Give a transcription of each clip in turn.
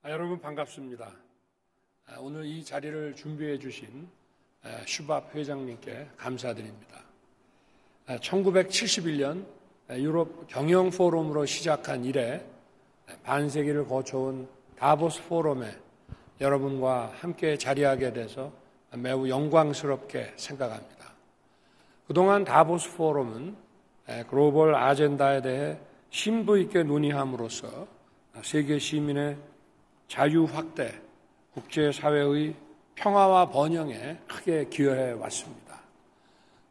여러분 반갑습니다. 오늘 이 자리를 준비해 주신 슈밥 회장님께 감사드립니다. 1971년 유럽 경영 포럼으로 시작한 이래 반세기를 거쳐온 다보스 포럼에 여러분과 함께 자리하게 돼서 매우 영광스럽게 생각합니다. 그동안 다보스 포럼은 글로벌 아젠다에 대해 심도 있게 논의함으로써 세계 시민의 자유 확대, 국제사회의 평화와 번영에 크게 기여해 왔습니다.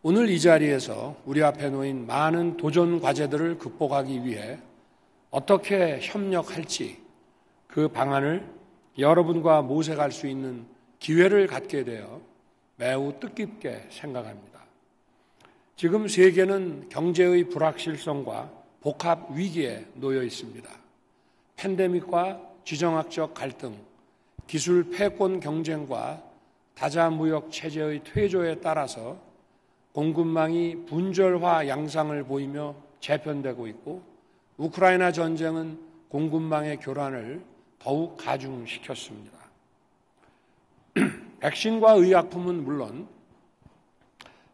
오늘 이 자리에서 우리 앞에 놓인 많은 도전 과제들을 극복하기 위해 어떻게 협력할지 그 방안을 여러분과 모색할 수 있는 기회를 갖게 되어 매우 뜻깊게 생각합니다. 지금 세계는 경제의 불확실성과 복합 위기에 놓여 있습니다. 팬데믹과 지정학적 갈등, 기술 패권 경쟁과 다자 무역 체제의 퇴조에 따라서 공급망이 분절화 양상을 보이며 재편되고 있고 우크라이나 전쟁은 공급망의 교란을 더욱 가중시켰습니다. 백신과 의약품은 물론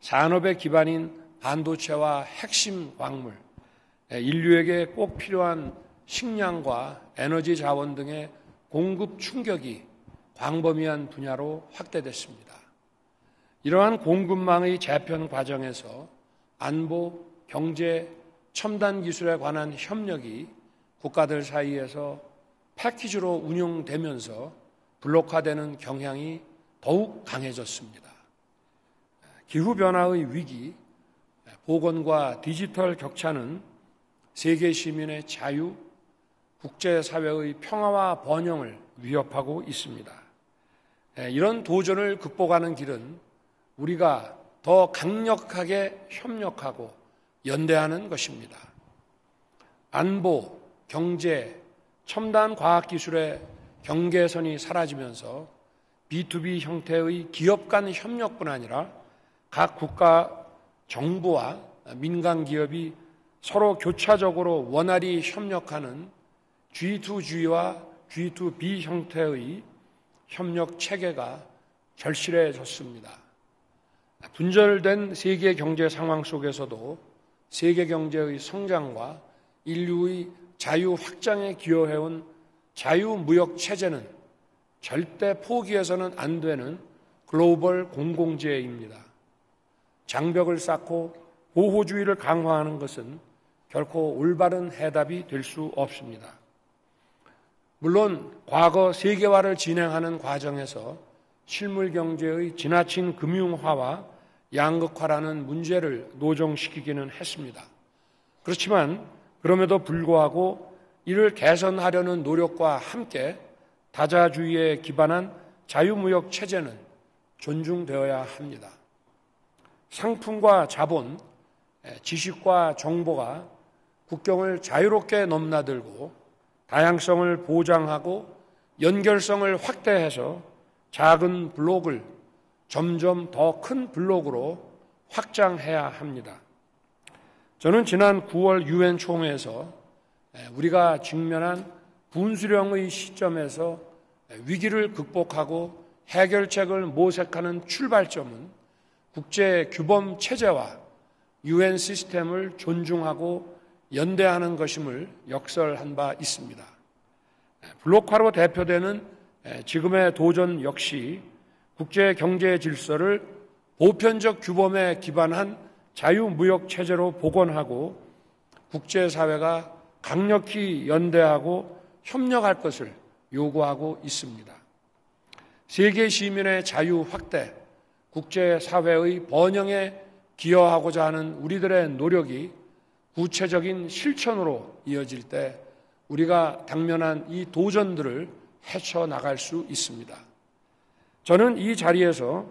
산업의 기반인 반도체와 핵심 광물, 인류에게 꼭 필요한 식량과 에너지 자원 등의 공급 충격이 광범위한 분야로 확대됐습니다. 이러한 공급망의 재편 과정에서 안보, 경제, 첨단 기술에 관한 협력이 국가들 사이에서 패키지로 운용되면서 블록화되는 경향이 더욱 강해졌습니다. 기후변화의 위기, 보건과 디지털 격차는 세계 시민의 자유, 국제사회의 평화와 번영을 위협하고 있습니다. 이런 도전을 극복하는 길은 우리가 더 강력하게 협력하고 연대하는 것입니다. 안보, 경제, 첨단 과학기술의 경계선이 사라지면서 B2B 형태의 기업 간 협력뿐 아니라 각 국가 정부와 민간 기업이 서로 교차적으로 원활히 협력하는 G2G와 G2B 형태의 협력 체계가 절실해졌습니다. 분절된 세계 경제 상황 속에서도 세계 경제의 성장과 인류의 자유 확장에 기여해온 자유무역 체제는 절대 포기해서는 안 되는 글로벌 공공재입니다. 장벽을 쌓고 보호주의를 강화하는 것은 결코 올바른 해답이 될 수 없습니다. 물론 과거 세계화를 진행하는 과정에서 실물 경제의 지나친 금융화와 양극화라는 문제를 노정시키기는 했습니다. 그렇지만 그럼에도 불구하고 이를 개선하려는 노력과 함께 다자주의에 기반한 자유무역 체제는 존중되어야 합니다. 상품과 자본, 지식과 정보가 국경을 자유롭게 넘나들고 다양성을 보장하고 연결성을 확대해서 작은 블록을 점점 더 큰 블록으로 확장해야 합니다. 저는 지난 9월 유엔 총회에서 우리가 직면한 분수령의 시점에서 위기를 극복하고 해결책을 모색하는 출발점은 국제 규범 체제와 유엔 시스템을 존중하고 연대하는 것임을 역설한 바 있습니다. 블록화로 대표되는 지금의 도전 역시 국제 경제 질서를 보편적 규범에 기반한 자유무역 체제로 복원하고 국제사회가 강력히 연대하고 협력할 것을 요구하고 있습니다. 세계 시민의 자유 확대, 국제사회의 번영에 기여하고자 하는 우리들의 노력이 구체적인 실천으로 이어질 때 우리가 당면한 이 도전들을 헤쳐나갈 수 있습니다. 저는 이 자리에서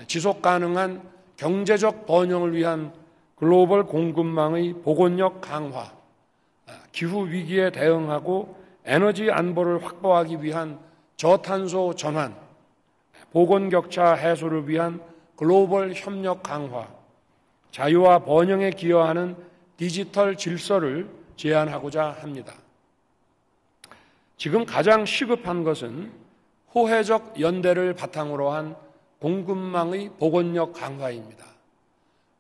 지속 가능한 경제적 번영을 위한 글로벌 공급망의 복원력 강화, 기후위기에 대응하고 에너지 안보를 확보하기 위한 저탄소 전환, 보건격차 해소를 위한 글로벌 협력 강화, 자유와 번영에 기여하는 디지털 질서를 제안하고자 합니다. 지금 가장 시급한 것은 호혜적 연대를 바탕으로 한 공급망의 복원력 강화입니다.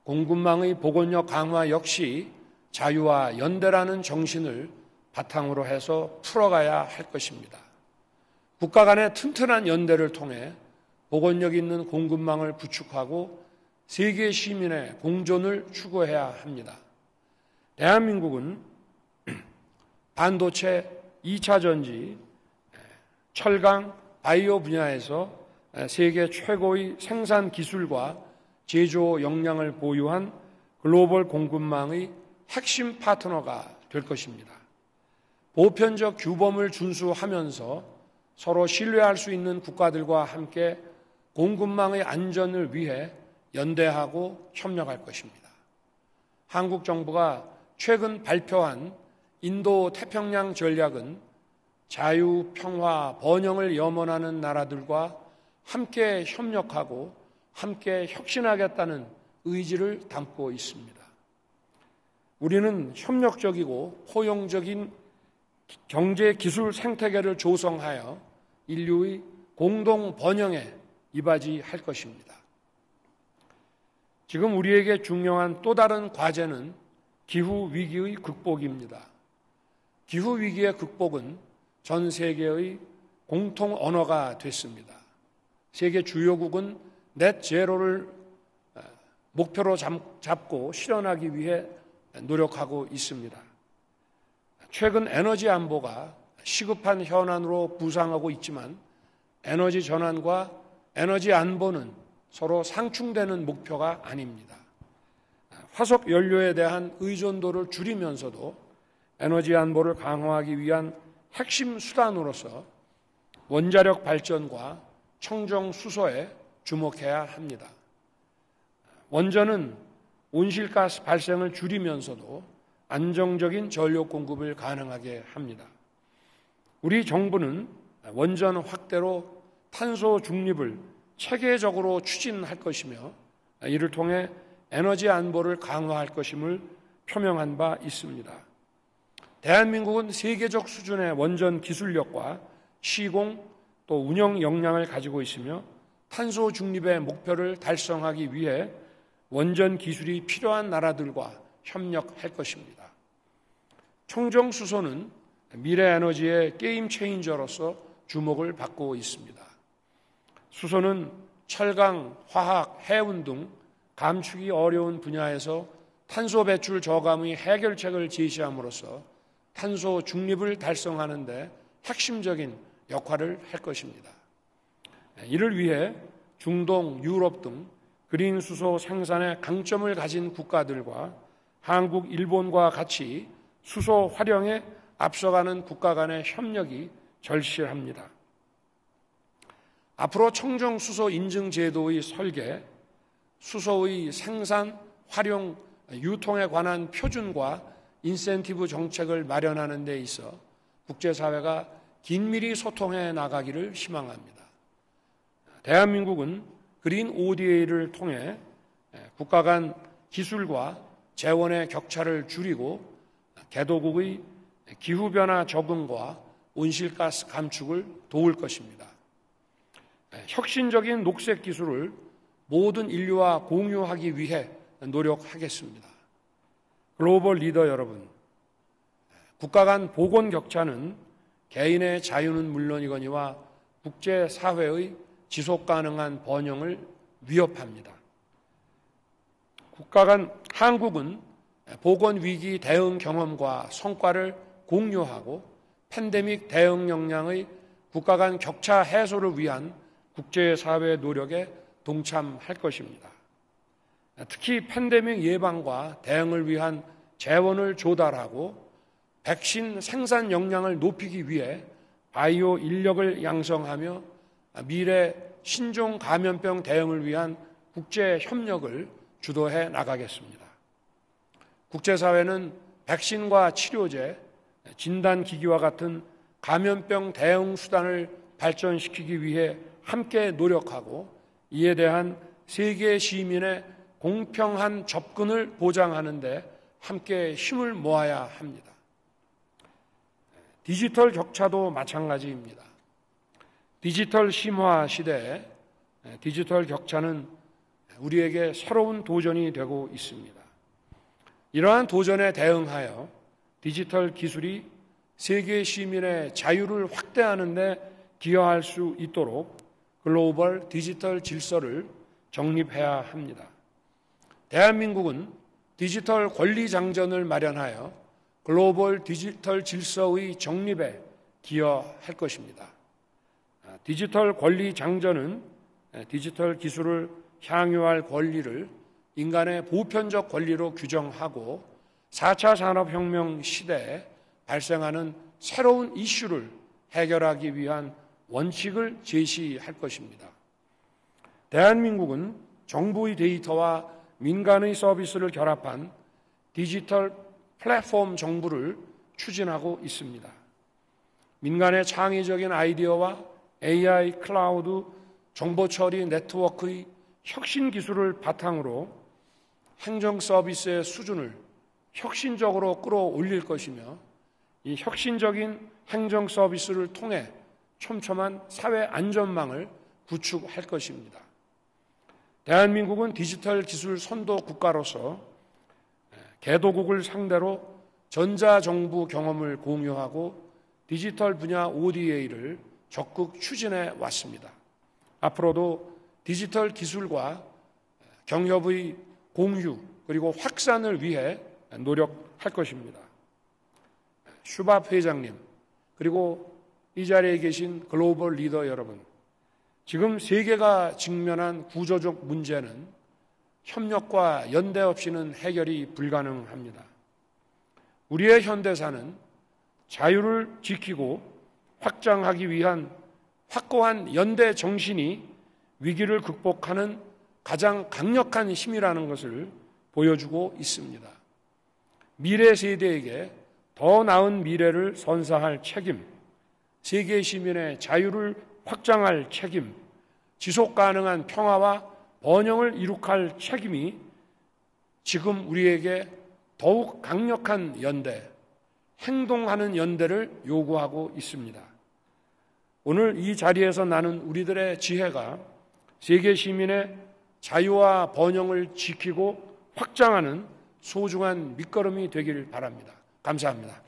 공급망의 복원력 강화 역시 자유와 연대라는 정신을 바탕으로 해서 풀어가야 할 것입니다. 국가 간의 튼튼한 연대를 통해 복원력 있는 공급망을 구축하고 세계 시민의 공존을 추구해야 합니다. 대한민국은 반도체, 2차 전지, 철강, 바이오 분야에서 세계 최고의 생산 기술과 제조 역량을 보유한 글로벌 공급망의 핵심 파트너가 될 것입니다. 보편적 규범을 준수하면서 서로 신뢰할 수 있는 국가들과 함께 공급망의 안전을 위해 연대하고 협력할 것입니다. 한국 정부가 최근 발표한 인도 태평양 전략은 자유, 평화, 번영을 염원하는 나라들과 함께 협력하고 함께 혁신하겠다는 의지를 담고 있습니다. 우리는 협력적이고 포용적인 경제 기술 생태계를 조성하여 인류의 공동 번영에 이바지할 것입니다. 지금 우리에게 중요한 또 다른 과제는 기후 위기의 극복입니다. 기후 위기의 극복은 전 세계의 공통 언어가 됐습니다. 세계 주요국은 넷 제로를 목표로 잡고 실현하기 위해 노력하고 있습니다. 최근 에너지 안보가 시급한 현안으로 부상하고 있지만 에너지 전환과 에너지 안보는 서로 상충되는 목표가 아닙니다. 화석 연료에 대한 의존도를 줄이면서도 에너지 안보를 강화하기 위한 핵심 수단으로서 원자력 발전과 청정 수소에 주목해야 합니다. 원전은 온실가스 발생을 줄이면서도 안정적인 전력 공급을 가능하게 합니다. 우리 정부는 원전 확대로 탄소 중립을 체계적으로 추진할 것이며 이를 통해 에너지 안보를 강화할 것임을 표명한 바 있습니다. 대한민국은 세계적 수준의 원전 기술력과 시공 또 운영 역량을 가지고 있으며 탄소 중립의 목표를 달성하기 위해 원전 기술이 필요한 나라들과 협력할 것입니다. 청정 수소는 미래 에너지의 게임 체인저로서 주목을 받고 있습니다. 수소는 철강, 화학, 해운 등 감축이 어려운 분야에서 탄소 배출 저감의 해결책을 제시함으로써 탄소 중립을 달성하는 데 핵심적인 역할을 할 것입니다. 이를 위해 중동, 유럽 등 그린 수소 생산에 강점을 가진 국가들과 한국, 일본과 같이 수소 활용에 앞서가는 국가 간의 협력이 절실합니다. 앞으로 청정 수소 인증 제도의 설계, 수소의 생산, 활용, 유통에 관한 표준과 인센티브 정책을 마련하는 데 있어 국제사회가 긴밀히 소통해 나가기를 희망합니다. 대한민국은 그린 ODA를 통해 국가 간 기술과 재원의 격차를 줄이고 개도국의 기후변화 적응과 온실가스 감축을 도울 것입니다. 혁신적인 녹색 기술을 모든 인류와 공유하기 위해 노력하겠습니다. 글로벌 리더 여러분, 국가 간 보건 격차는 개인의 자유는 물론이거니와 국제사회의 지속 가능한 번영을 위협합니다. 한국은 보건위기 대응 경험과 성과를 공유하고 팬데믹 대응 역량의 국가 간 격차 해소를 위한 국제사회 노력에 동참할 것입니다. 특히 팬데믹 예방과 대응을 위한 재원을 조달하고 백신 생산 역량을 높이기 위해 바이오 인력을 양성하며 미래 신종 감염병 대응을 위한 국제 협력을 주도해 나가겠습니다. 국제사회는 백신과 치료제, 진단기기와 같은 감염병 대응 수단을 발전시키기 위해 함께 노력하고 이에 대한 세계 시민의 공평한 접근을 보장하는 데 함께 힘을 모아야 합니다. 디지털 격차도 마찬가지입니다. 디지털 심화 시대에 디지털 격차는 우리에게 새로운 도전이 되고 있습니다. 이러한 도전에 대응하여 디지털 기술이 세계 시민의 자유를 확대하는 데 기여할 수 있도록 글로벌 디지털 질서를 정립해야 합니다. 대한민국은 디지털 권리 장전을 마련하여 글로벌 디지털 질서의 정립에 기여할 것입니다. 디지털 권리 장전은 디지털 기술을 향유할 권리를 인간의 보편적 권리로 규정하고 4차 산업혁명 시대에 발생하는 새로운 이슈를 해결하기 위한 원칙을 제시할 것입니다. 대한민국은 정부의 데이터와 민간의 서비스를 결합한 디지털 플랫폼 정부를 추진하고 있습니다. 민간의 창의적인 아이디어와 AI, 클라우드, 정보처리 네트워크의 혁신 기술을 바탕으로 행정 서비스의 수준을 혁신적으로 끌어올릴 것이며 이 혁신적인 행정 서비스를 통해 촘촘한 사회 안전망을 구축할 것입니다. 대한민국은 디지털 기술 선도 국가로서 개도국을 상대로 전자정부 경험을 공유하고 디지털 분야 ODA를 적극 추진해 왔습니다. 앞으로도 디지털 기술과 경협의 공유 그리고 확산을 위해 노력할 것입니다. 슈밥 회장님 그리고 이 자리에 계신 글로벌 리더 여러분, 지금 세계가 직면한 구조적 문제는 협력과 연대 없이는 해결이 불가능합니다. 우리의 현대사는 자유를 지키고 확장하기 위한 확고한 연대 정신이 위기를 극복하는 가장 강력한 힘이라는 것을 보여주고 있습니다. 미래 세대에게 더 나은 미래를 선사할 책임, 세계 시민의 자유를 확장할 책임, 지속 가능한 평화와 번영을 이룩할 책임이 지금 우리에게 더욱 강력한 연대, 행동하는 연대를 요구하고 있습니다. 오늘 이 자리에서 나눈 우리들의 지혜가 세계 시민의 자유와 번영을 지키고 확장하는 소중한 밑거름이 되기를 바랍니다. 감사합니다.